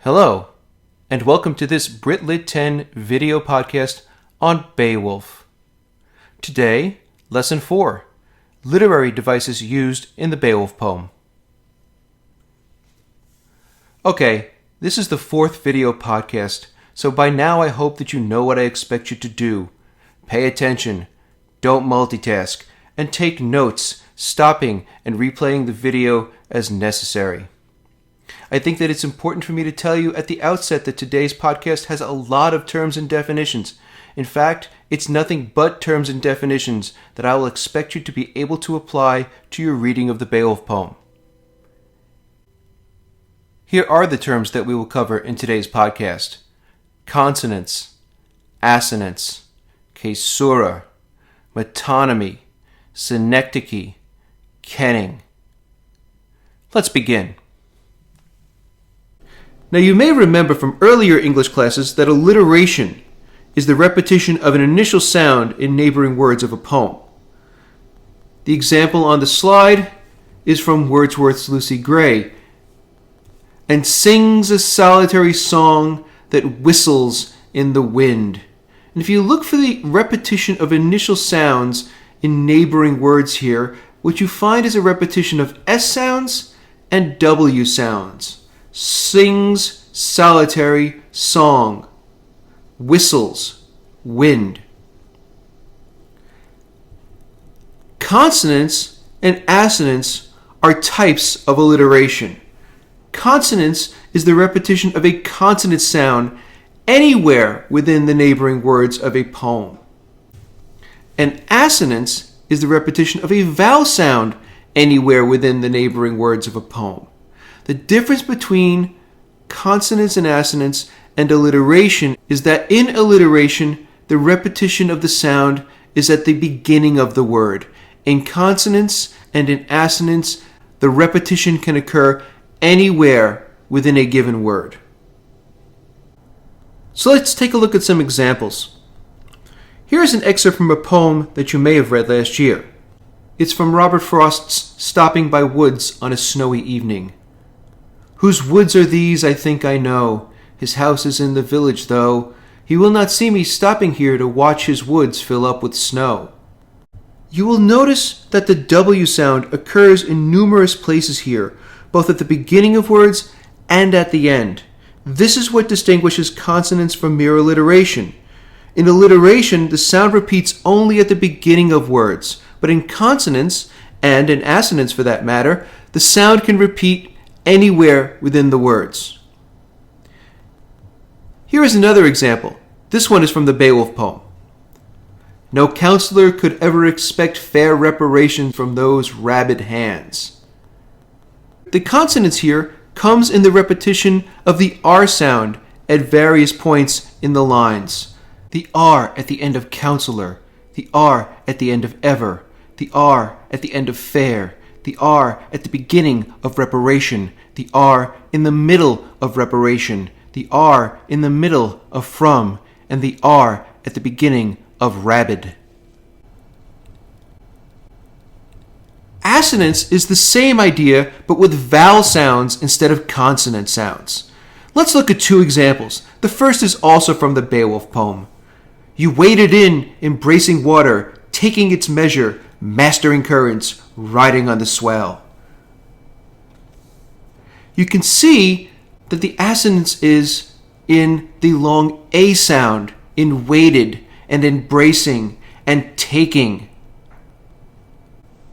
Hello, and welcome to this Brit Lit 10 video podcast on Beowulf. Today, Lesson 4, Literary Devices Used in the Beowulf Poem. Okay, this is the fourth video podcast, so by now I hope that you know what I expect you to do. Pay attention, don't multitask, and take notes, stopping and replaying the video as necessary. I think that it's important for me to tell you at the outset that today's podcast has a lot of terms and definitions. In fact, it's nothing but terms and definitions that I will expect you to be able to apply to your reading of the Beowulf poem. Here are the terms that we will cover in today's podcast: consonance, assonance, caesura, metonymy, synecdoche, kenning. Let's begin. Now, you may remember from earlier English classes that alliteration is the repetition of an initial sound in neighboring words of a poem. The example on the slide is from Wordsworth's Lucy Gray, and sings a solitary song that whistles in the wind. And if you look for the repetition of initial sounds in neighboring words here, what you find is a repetition of S sounds and W sounds. Sings, solitary, song. Whistles, wind. Consonance and assonance are types of alliteration. Consonance is the repetition of a consonant sound anywhere within the neighboring words of a poem. And assonance is the repetition of a vowel sound anywhere within the neighboring words of a poem. The difference between consonance and assonance and alliteration is that in alliteration, the repetition of the sound is at the beginning of the word. In consonance and in assonance, the repetition can occur anywhere within a given word. So let's take a look at some examples. Here's an excerpt from a poem that you may have read last year. It's from Robert Frost's Stopping by Woods on a Snowy Evening. Whose woods are these, I think I know. His house is in the village, though. He will not see me stopping here to watch his woods fill up with snow. You will notice that the W sound occurs in numerous places here, both at the beginning of words and at the end. This is what distinguishes consonance from mere alliteration. In alliteration, the sound repeats only at the beginning of words, but in consonance, and in assonance for that matter, the sound can repeat anywhere within the words. Here is another example. This one is from the Beowulf poem. No counselor could ever expect fair reparation from those rabid hands. The consonance here comes in the repetition of the R sound at various points in the lines. The R at the end of counselor, the R at the end of ever, the R at the end of fair, the R at the beginning of reparation, the R in the middle of reparation, the R in the middle of from, and the R at the beginning of rabid. Assonance is the same idea, but with vowel sounds instead of consonant sounds. Let's look at two examples. The first is also from the Beowulf poem. You waded in, embracing water, taking its measure, mastering currents, riding on the swell. You can see that the assonance is in the long A sound, in waded and embracing and taking.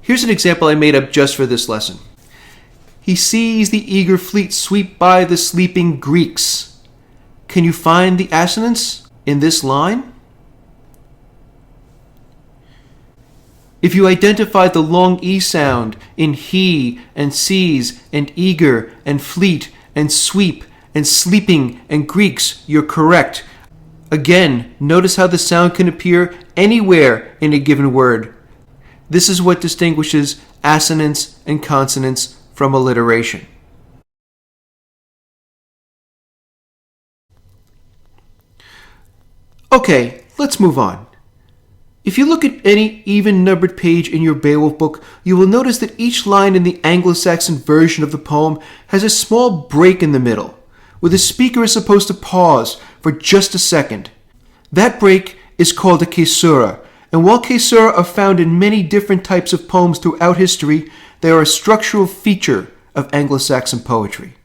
Here's an example I made up just for this lesson. He sees the eager fleet sweep by the sleeping Greeks. Can you find the assonance in this line? If you identify the long E sound in he and sees and eager and fleet and sweep and sleeping and Greeks, you're correct. Again, notice how the sound can appear anywhere in a given word. This is what distinguishes assonance and consonance from alliteration. Okay, let's move on. If you look at any even-numbered page in your Beowulf book, you will notice that each line in the Anglo-Saxon version of the poem has a small break in the middle. where the speaker is supposed to pause for just a second. That break is called a caesura, and while caesura are found in many different types of poems throughout history, they are a structural feature of Anglo-Saxon poetry.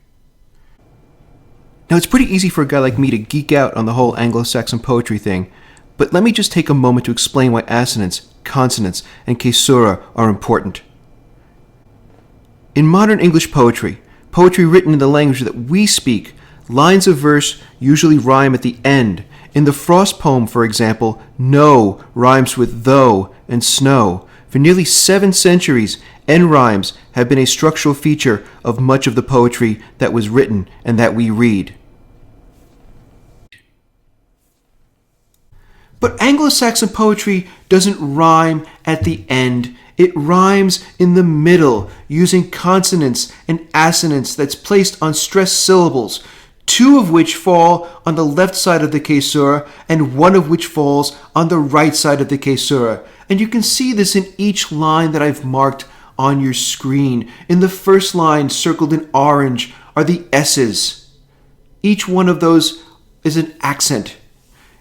Now, it's pretty easy for a guy like me to geek out on the whole Anglo-Saxon poetry thing, but let me just take a moment to explain why assonance, consonance, and caesura are important. In modern English poetry written in the language that we speak, lines of verse usually rhyme at the end. In the Frost poem, for example, know rhymes with though and snow. For nearly 7 centuries, end rhymes have been a structural feature of much of the poetry that was written and that we read. But Anglo-Saxon poetry doesn't rhyme at the end. It rhymes in the middle, using consonance and assonance that's placed on stressed syllables, 2 of which fall on the left side of the caesura and 1 of which falls on the right side of the caesura. And you can see this in each line that I've marked on your screen. In the first line, circled in orange, are the S's. Each one of those is an accent.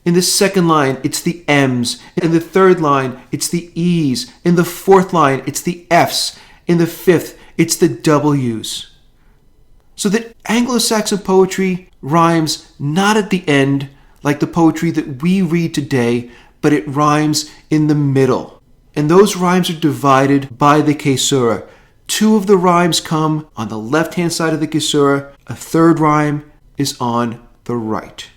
In the second line, it's the M's. In the third line, it's the E's. In the fourth line, it's the F's. In the fifth, it's the W's. So that Anglo-Saxon poetry rhymes not at the end, like the poetry that we read today, but it rhymes in the middle. And those rhymes are divided by the caesura. 2 of the rhymes come on the left-hand side of the caesura. A third rhyme is on the right.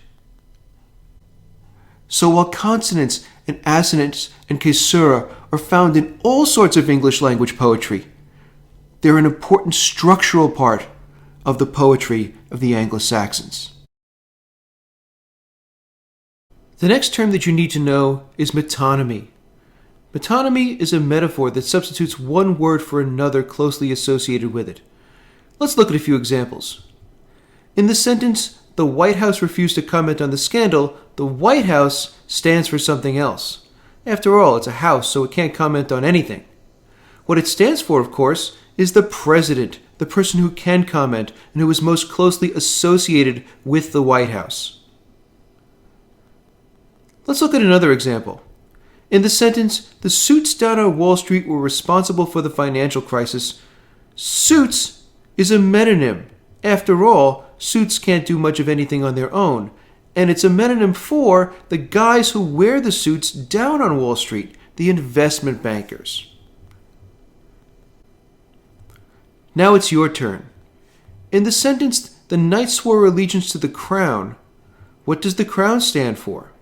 So while consonants and assonance and caesura are found in all sorts of English language poetry, they're an important structural part of the poetry of the Anglo-Saxons. The next term that you need to know is metonymy. Metonymy is a metaphor that substitutes one word for another closely associated with it. Let's look at a few examples. In the sentence, "The White House refused to comment on the scandal," the White House stands for something else. After all, it's a house, so it can't comment on anything. What it stands for, of course, is the president, the person who can comment and who is most closely associated with the White House. Let's look at another example. In the sentence, "The suits down on Wall Street were responsible for the financial crisis," suits is a metonym. After all, suits can't do much of anything on their own, and it's a metonym for the guys who wear the suits down on Wall Street, the investment bankers. Now it's your turn. In the sentence, "The knight swore allegiance to the crown," what does the crown stand for?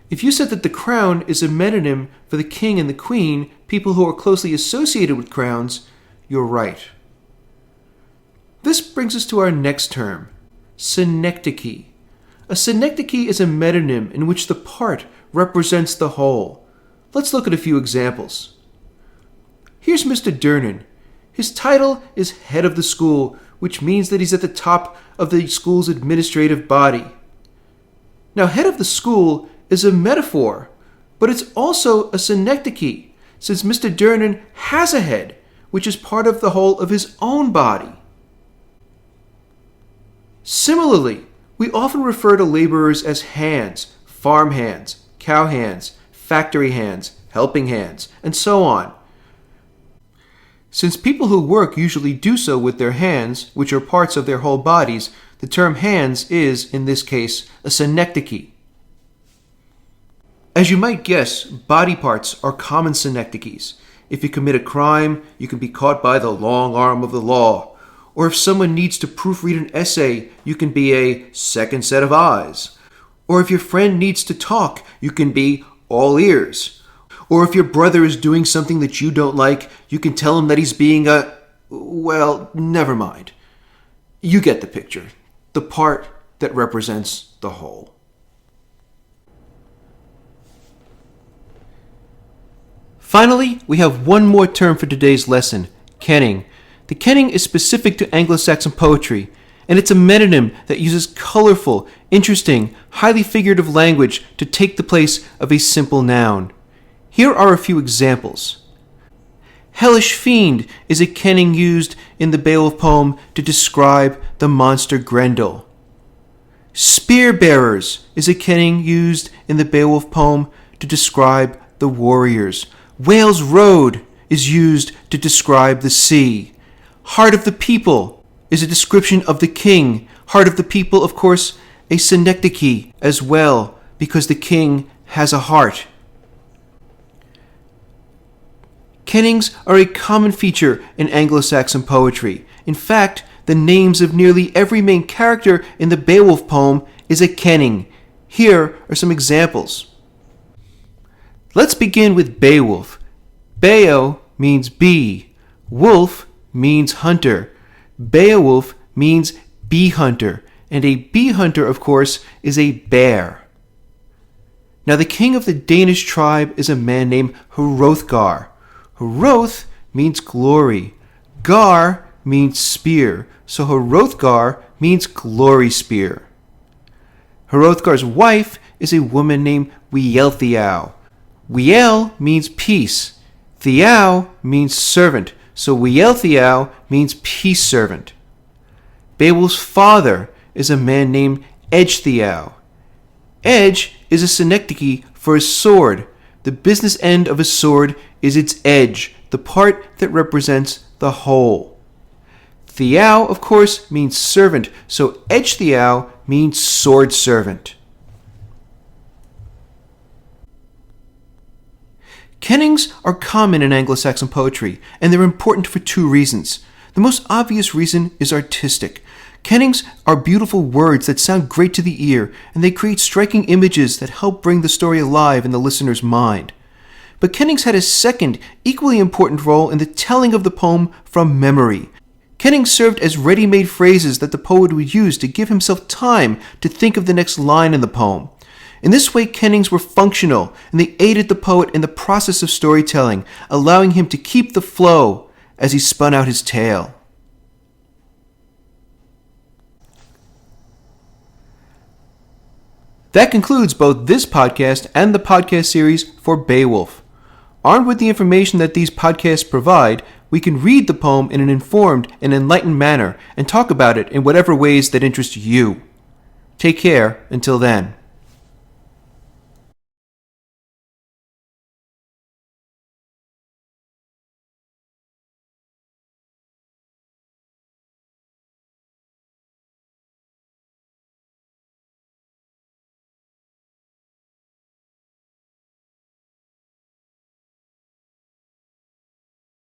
If you said that the crown is a metonym for the king and the queen, people who are closely associated with crowns, you're right. This brings us to our next term, synecdoche. A synecdoche is a metonym in which the part represents the whole. Let's look at a few examples. Here's Mr. Durnan. His title is head of the school, which means that he's at the top of the school's administrative body. Now, head of the school is a metaphor, but it's also a synecdoche, since Mr. Durnan has a head, which is part of the whole of his own body. Similarly, we often refer to laborers as hands, farm hands, cow hands, factory hands, helping hands, and so on. Since people who work usually do so with their hands, which are parts of their whole bodies, the term hands is, in this case, a synecdoche. As you might guess, body parts are common synecdoches. If you commit a crime, you can be caught by the long arm of the law. Or if someone needs to proofread an essay, you can be a second set of eyes. Or if your friend needs to talk, you can be all ears. Or if your brother is doing something that you don't like, you can tell him that he's being well, never mind. You get the picture. The part that represents the whole. Finally, we have one more term for today's lesson, kenning. The kenning is specific to Anglo-Saxon poetry, and it's a metonym that uses colorful, interesting, highly figurative language to take the place of a simple noun. Here are a few examples. Hellish fiend is a kenning used in the Beowulf poem to describe the monster Grendel. Spear bearers is a kenning used in the Beowulf poem to describe the warriors. Whale's road is used to describe the sea. Heart of the people is a description of the king. Heart of the people, of course, a synecdoche as well, because the king has a heart. Kennings are a common feature in Anglo-Saxon poetry. In fact, the names of nearly every main character in the Beowulf poem is a kenning. Here are some examples. Let's begin with Beowulf. Beo means bee. Wolf means hunter. Beowulf means bee hunter. And a bee hunter, of course, is a bear. Now, the king of the Danish tribe is a man named Hrothgar. Hroth means glory. Gar means spear. So Hrothgar means glory spear. Hrothgar's wife is a woman named Wealhtheow. Weal means peace. Theow means servant. So Wealhtheow means peace servant. Beowulf's father is a man named Edgetheow. Edge is a synecdoche for a sword. The business end of a sword is its edge, the part that represents the whole. Theow, of course, means servant, so Edgetheow means sword servant. Kennings are common in Anglo-Saxon poetry, and they're important for two reasons. The most obvious reason is artistic. Kennings are beautiful words that sound great to the ear, and they create striking images that help bring the story alive in the listener's mind. But kennings had a second, equally important role in the telling of the poem from memory. Kennings served as ready-made phrases that the poet would use to give himself time to think of the next line in the poem. In this way, kennings were functional, and they aided the poet in the process of storytelling, allowing him to keep the flow as he spun out his tale. That concludes both this podcast and the podcast series for Beowulf. Armed with the information that these podcasts provide, we can read the poem in an informed and enlightened manner and talk about it in whatever ways that interest you. Take care until then.